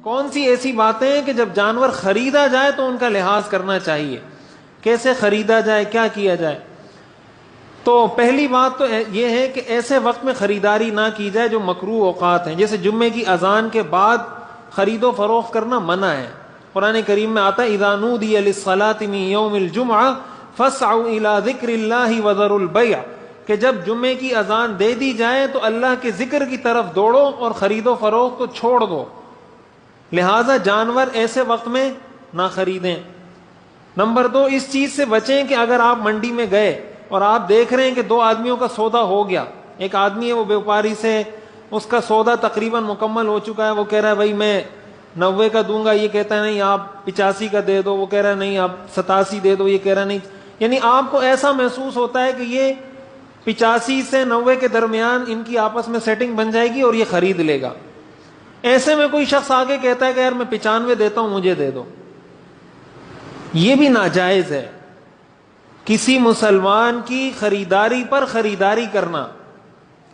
کون سی ایسی باتیں ہیں کہ جب جانور خریدا جائے تو ان کا لحاظ کرنا چاہیے، کیسے خریدا جائے، کیا کیا جائے؟ تو پہلی بات تو یہ ہے کہ ایسے وقت میں خریداری نہ کی جائے جو مکروہ اوقات ہیں، جیسے جمعے کی اذان کے بعد خرید و فروخت کرنا منع ہے۔ قرآن کریم میں آتا ہے اذا نودی للصلاة من یوم الجمعہ فاسعوا الی ذکر اللہ وذروا البیع، کہ جب جمعے کی اذان دے دی جائے تو اللہ کے ذکر کی طرف دوڑو اور خرید و فروخت کو چھوڑ دو، لہذا جانور ایسے وقت میں نہ خریدیں۔ نمبر 2، اس چیز سے بچیں کہ اگر آپ منڈی میں گئے اور آپ دیکھ رہے ہیں کہ 2 آدمیوں کا سودا ہو گیا، ایک آدمی ہے وہ بیوپاری سے، اس کا سودا تقریباً مکمل ہو چکا ہے، وہ کہہ رہا ہے بھائی میں 90 کا دوں گا، یہ کہتا ہے نہیں آپ 85 کا دے دو، وہ کہہ رہا ہے نہیں آپ 87 دے دو، یہ کہہ رہا ہے نہیں، یعنی آپ کو ایسا محسوس ہوتا ہے کہ یہ 85 سے 90 کے درمیان ان کی آپس میں سیٹنگ بن جائے گی اور یہ خرید لے گا۔ ایسے میں کوئی شخص آگے کہتا ہے کہ یار میں 95 دیتا ہوں مجھے دے دو، یہ بھی ناجائز ہے۔ کسی مسلمان کی خریداری پر خریداری کرنا،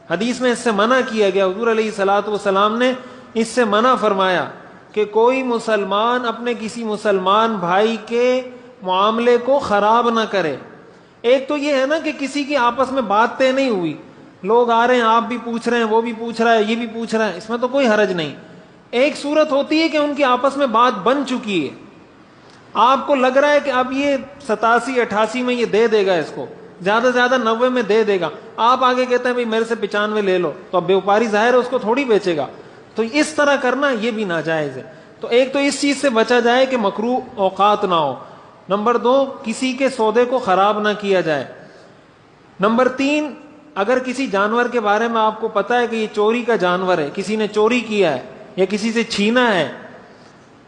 حدیث میں اس سے منع کیا گیا، حضور علیہ الصلوۃ والسلام نے اس سے منع فرمایا کہ کوئی مسلمان اپنے کسی مسلمان بھائی کے معاملے کو خراب نہ کرے۔ ایک تو یہ ہے نا کہ کسی کی آپس میں بات طے نہیں ہوئی، لوگ آ رہے ہیں، آپ بھی پوچھ رہے ہیں، وہ بھی پوچھ رہا ہے، یہ بھی پوچھ رہا ہے، اس میں تو کوئی حرج نہیں۔ ایک صورت ہوتی ہے کہ ان کی آپس میں بات بن چکی ہے، آپ کو لگ رہا ہے کہ اب یہ 87 88 میں یہ دے دے گا، اس کو زیادہ سے زیادہ 90 میں دے دے گا، آپ آگے کہتے ہیں بھائی میرے سے 95 لے لو، تو اب بیوپاری ظاہر ہے اس کو تھوڑی بیچے گا، تو اس طرح کرنا یہ بھی ناجائز ہے۔ تو ایک تو اس چیز سے بچا جائے کہ مکروہ اوقات نہ ہو۔ نمبر 2، کسی کے سودے کو خراب نہ کیا جائے۔ نمبر 3، اگر کسی جانور کے بارے میں آپ کو پتا ہے کہ یہ چوری کا جانور ہے، کسی نے چوری کیا ہے یا کسی سے چھینا ہے،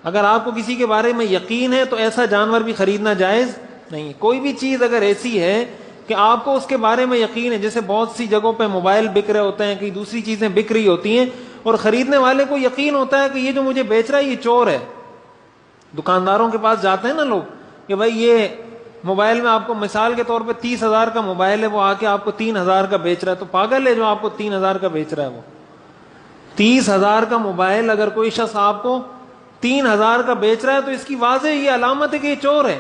اگر آپ کو کسی کے بارے میں یقین ہے تو ایسا جانور بھی خریدنا جائز نہیں۔ کوئی بھی چیز اگر ایسی ہے کہ آپ کو اس کے بارے میں یقین ہے، جیسے بہت سی جگہوں پہ موبائل بک رہے ہوتے ہیں، کئی دوسری چیزیں بک رہی ہوتی ہیں، اور خریدنے والے کو یقین ہوتا ہے کہ یہ جو مجھے بیچ رہا ہے یہ چور ہے۔ دکانداروں کے پاس جاتے ہیں نا لوگ کہ بھائی یہ موبائل میں آپ کو مثال کے طور پہ 30,000 کا موبائل ہے، وہ آ کے آپ کو 3,000 کا بیچ رہا ہے، تو پاگل ہے جو آپ کو 3,000 کا بیچ رہا ہے۔ وہ 30,000 کا موبائل اگر کوئی شخص آپ کو 3,000 کا بیچ رہا ہے تو اس کی واضح یہ علامت ہے کہ یہ چور ہے۔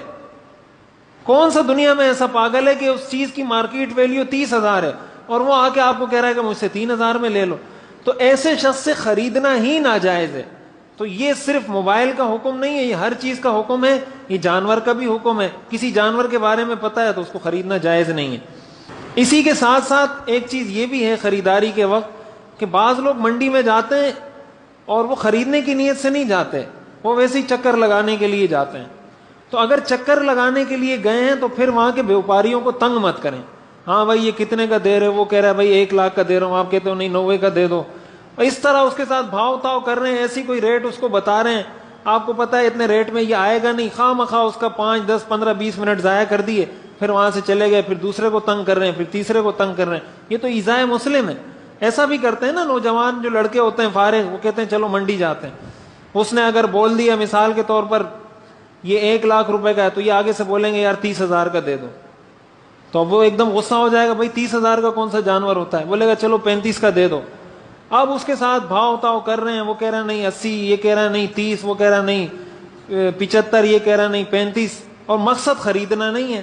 کون سا دنیا میں ایسا پاگل ہے کہ اس چیز کی مارکیٹ ویلیو 30,000 ہے اور وہ آ کے آپ کو کہہ رہا ہے کہ مجھ سے 3,000 میں لے لو؟ تو ایسے شخص سے خریدنا ہی ناجائز ہے۔ تو یہ صرف موبائل کا حکم نہیں ہے، یہ ہر چیز کا حکم ہے، یہ جانور کا بھی حکم ہے۔ کسی جانور کے بارے میں پتہ ہے تو اس کو خریدنا جائز نہیں ہے۔ اسی کے ساتھ ساتھ ایک چیز یہ بھی ہے خریداری کے وقت کہ بعض لوگ منڈی میں جاتے ہیں اور وہ خریدنے کی نیت سے نہیں جاتے، وہ ویسے ہی چکر لگانے کے لیے جاتے ہیں۔ تو اگر چکر لگانے کے لیے گئے ہیں تو پھر وہاں کے بیوپاریوں کو تنگ مت کریں، ہاں بھائی یہ کتنے کا دے رہے، وہ کہہ رہا ہے بھائی 1,00,000 کا دے رہا ہوں، آپ کہتے ہو نہیں 90 کا دے دو، اس طرح اس کے ساتھ بھاؤ تاؤ کر رہے ہیں، ایسی کوئی ریٹ اس کو بتا رہے ہیں، آپ کو پتا ہے اتنے ریٹ میں یہ آئے گا نہیں، خواہ مخواہ اس کا 5 10 15 20 منٹ ضائع کر دیے، پھر وہاں سے چلے گئے، پھر دوسرے کو تنگ کر رہے ہیں، پھر تیسرے کو تنگ کر رہے ہیں۔ یہ تو ایذائے مسلم ہے۔ ایسا بھی کرتے ہیں نا نوجوان جو لڑکے ہوتے ہیں فارغ، وہ کہتے ہیں چلو منڈی جاتے ہیں، اس نے اگر بول دیا مثال کے طور پر یہ 1,00,000 روپے کا ہے تو یہ آگے سے بولیں گے یار 30,000 کا دے دو، تو اب وہ ایک دم غصہ ہو جائے گا، بھائی 30,000 کا کون سا جانور ہوتا ہے، بولے گا چلو 35 کا دے دو۔ اب اس کے ساتھ بھاؤ تاؤ کر رہے ہیں، وہ کہہ رہا ہے نہیں 80، یہ کہہ رہا ہے نہیں 30، وہ کہہ رہا ہے نہیں 75، یہ کہہ رہا ہے نہیں 35، اور مقصد خریدنا نہیں ہے،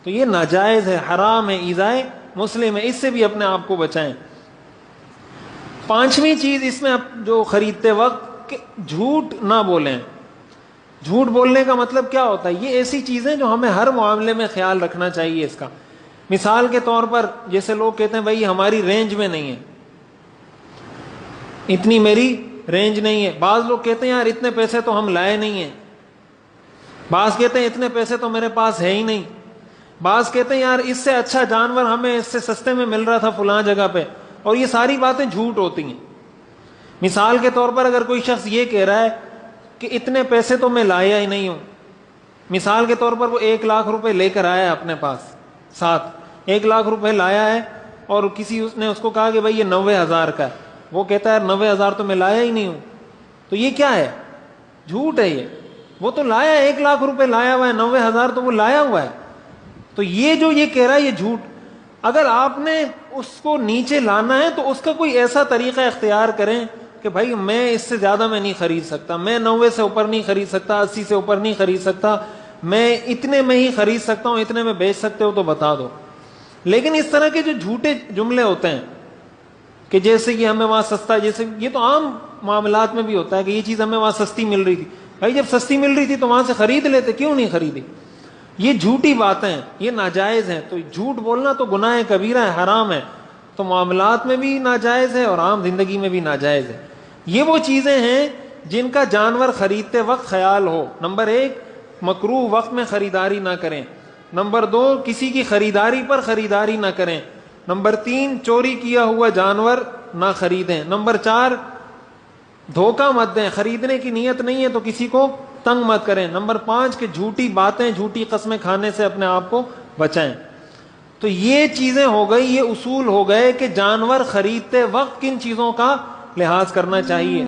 تو یہ ناجائز ہے، حرام ہے، ایذائے مسلم ہے، اس سے بھی اپنے آپ کو بچائیں۔ 5ویں چیز اس میں جو خریدتے وقت کہ جھوٹ نہ بولیں۔ جھوٹ بولنے کا مطلب کیا ہوتا ہے؟ یہ ایسی چیزیں جو ہمیں ہر معاملے میں خیال رکھنا چاہیے اس کا۔ مثال کے طور پر جیسے لوگ کہتے ہیں بھائی ہماری رینج میں نہیں ہے، اتنی میری رینج نہیں ہے۔ بعض لوگ کہتے ہیں یار اتنے پیسے تو ہم لائے نہیں ہیں، بعض کہتے ہیں اتنے پیسے تو میرے پاس ہے ہی نہیں، بعض کہتے ہیں یار اس سے اچھا جانور ہمیں اس سے سستے میں مل رہا تھا فلاں جگہ پہ، اور یہ ساری باتیں جھوٹ ہوتی ہیں۔ مثال کے طور پر اگر کوئی شخص یہ کہہ رہا ہے کہ اتنے پیسے تو میں لایا ہی نہیں ہوں، مثال کے طور پر وہ 1,00,000 روپے لے کر آیا اپنے پاس ساتھ، 1,00,000 روپے لایا ہے اور کسی نے اس کو کہا کہ بھائی یہ 90,000 کا ہے، وہ کہتا ہے 90,000 تو میں لایا ہی نہیں ہوں، تو یہ کیا ہے؟ جھوٹ ہے یہ۔ وہ تو لایا 1,00,000 روپے لایا ہوا ہے، 90,000 تو وہ لایا ہوا ہے، تو یہ جو یہ کہہ رہا ہے یہ جھوٹ۔ اگر آپ نے اس کو نیچے لانا ہے تو اس کا کوئی ایسا طریقہ اختیار کریں کہ بھائی میں اس سے زیادہ میں نہیں خرید سکتا, میں 90 سے اوپر نہیں خرید سکتا, 80 سے اوپر نہیں خرید سکتا, میں اتنے میں ہی خرید سکتا ہوں, اتنے میں بیچ سکتے ہو تو بتا دو. لیکن اس طرح کے جو جھوٹے جملے ہوتے ہیں کہ جیسے کہ ہمیں وہاں سستا, جیسے یہ تو عام معاملات میں بھی ہوتا ہے کہ یہ چیز ہمیں وہاں سستی مل رہی تھی, بھائی جب سستی مل رہی تھی تو وہاں سے خرید لیتے, کیوں نہیں خریدی؟ یہ جھوٹی باتیں ہیں, یہ ناجائز ہیں. تو جھوٹ بولنا تو گناہ کبیرہ ہے, حرام ہے. تو معاملات میں بھی ناجائز ہے اور عام زندگی میں بھی ناجائز ہے. یہ وہ چیزیں ہیں جن کا جانور خریدتے وقت خیال ہو. نمبر 1, مکروہ وقت میں خریداری نہ کریں. نمبر 2, کسی کی خریداری پر خریداری نہ کریں. نمبر 3, چوری کیا ہوا جانور نہ خریدیں. نمبر 4, دھوکہ مت دیں, خریدنے کی نیت نہیں ہے تو کسی کو تنگ مت کریں. نمبر 5 کہ جھوٹی باتیں, جھوٹی قسمیں کھانے سے اپنے آپ کو بچائیں. تو یہ چیزیں ہو گئی, یہ اصول ہو گئے کہ جانور خریدتے وقت کن چیزوں کا لحاظ کرنا چاہیے.